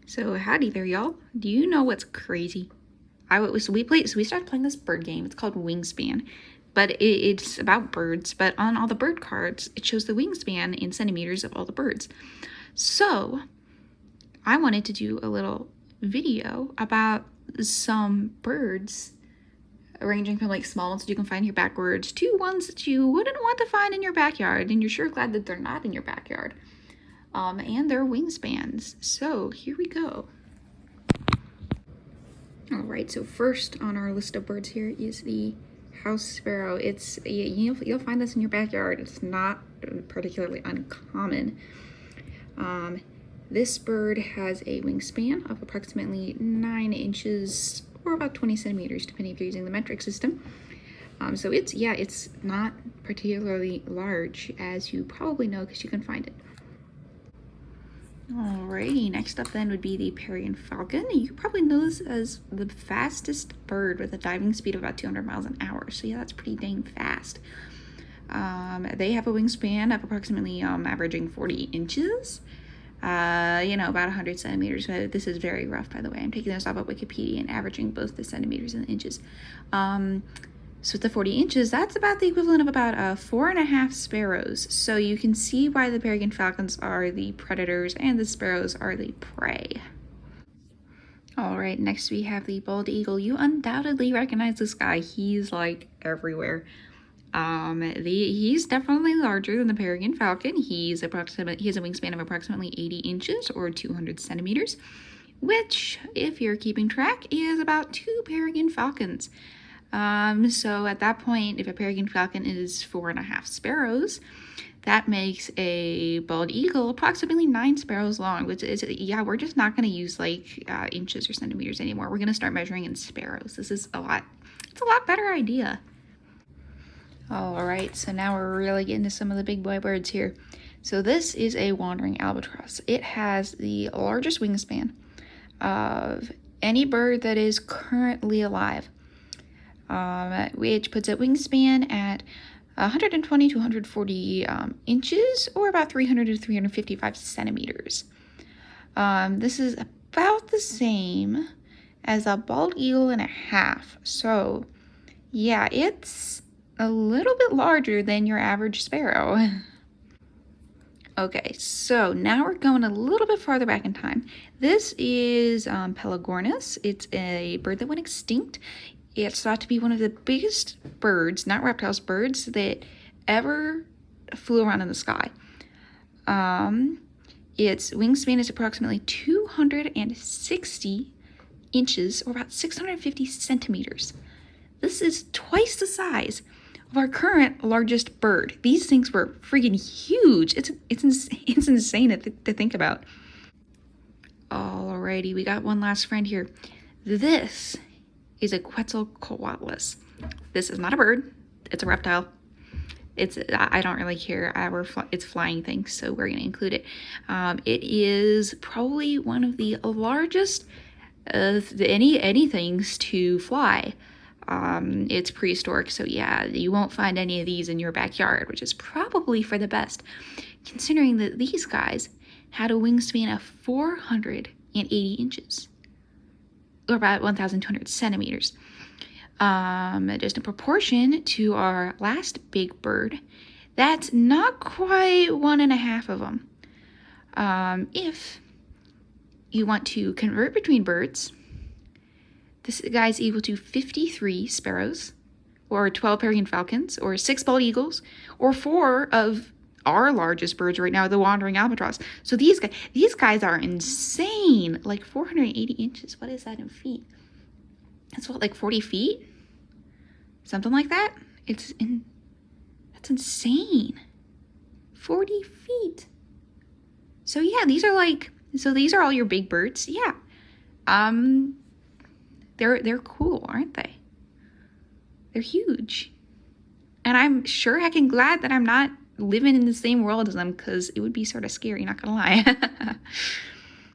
So howdy there, y'all. Do you know what's crazy? We started playing this bird game. It's called Wingspan, but it's about birds. But on all the bird cards, it shows the wingspan in centimeters of all the birds. So I wanted to do a little video about some birds, ranging from like small ones that you can find here backwards to ones that you wouldn't want to find in your backyard, and you're sure glad that they're not in your backyard. And their wingspans. So here we go. Alright, so first on our list of birds here is the house sparrow. You'll find this in your backyard. It's not particularly uncommon. This bird has a wingspan of approximately 9 inches or about 20 centimeters, depending if you're using the metric system. So it's not particularly large, as you probably know because you can find it. Alrighty, next up then would be the Perrian Falcon. You probably know this as the fastest bird with a diving speed of about 200 miles an hour. So yeah, that's pretty dang fast. They have a wingspan of approximately averaging 40 inches. About 100 centimeters. This is very rough, by the way. I'm taking this off of Wikipedia and averaging both the centimeters and the inches. So with the 40 inches, that's about the equivalent of about 4.5 sparrows. So you can see why the Perrian Falcons are the predators and the sparrows are the prey. All right, next we have the bald eagle. You undoubtedly recognize this guy. He's like everywhere. He's definitely larger than the Perrian Falcon. He has a wingspan of approximately 80 inches or 200 centimeters, which, if you're keeping track, is about 2 Perrian Falcons. So at that point, if a Perrian Falcon is 4.5 sparrows, that makes a bald eagle approximately 9 sparrows long, which is, we're just not going to use like inches or centimeters anymore. We're going to start measuring in sparrows. It's a lot better idea. All right, so now we're really getting to some of the big boy birds here. So this is a wandering albatross. It has the largest wingspan of any bird that is currently alive. Which puts a wingspan at 120 to 140 inches, or about 300 to 355 centimeters. This is about the same as a bald eagle and a half. So, yeah, it's a little bit larger than your average sparrow. Okay, so now we're going a little bit farther back in time. This is Pelagonis. It's a bird that went extinct. It's thought to be one of the biggest birds, not reptiles, birds that ever flew around in the sky. Its wingspan is approximately 260 inches, or about 650 centimeters. This is twice the size of our current largest bird. These things were freaking huge. It's insane to think about. Alrighty, we got one last friend here. This is a Quetzalcoatlus. This is not a bird, it's a reptile. I don't really care. It's flying things, so we're gonna include it. It is probably one of the largest any things to fly. It's prehistoric, so yeah, you won't find any of these in your backyard, which is probably for the best, considering that these guys had a wingspan of 480 inches. Or about 1,200 centimeters. Just in proportion to our last big bird, that's not quite 1.5 of them. If you want to convert between birds, this guy's equal to 53 sparrows, or 12 Perrian Falcons, or 6 bald eagles, or 4 of our largest birds right now, the wandering albatross. So these guys are insane. Like 480 inches. What is that in feet? That's what, like 40 feet? Something like that? That's insane. 40 feet. So yeah, these are all your big birds. Yeah. They're cool, aren't they? They're huge. And I'm sure heckin' glad that I'm not living in the same world as them, because it would be sort of scary, not gonna lie.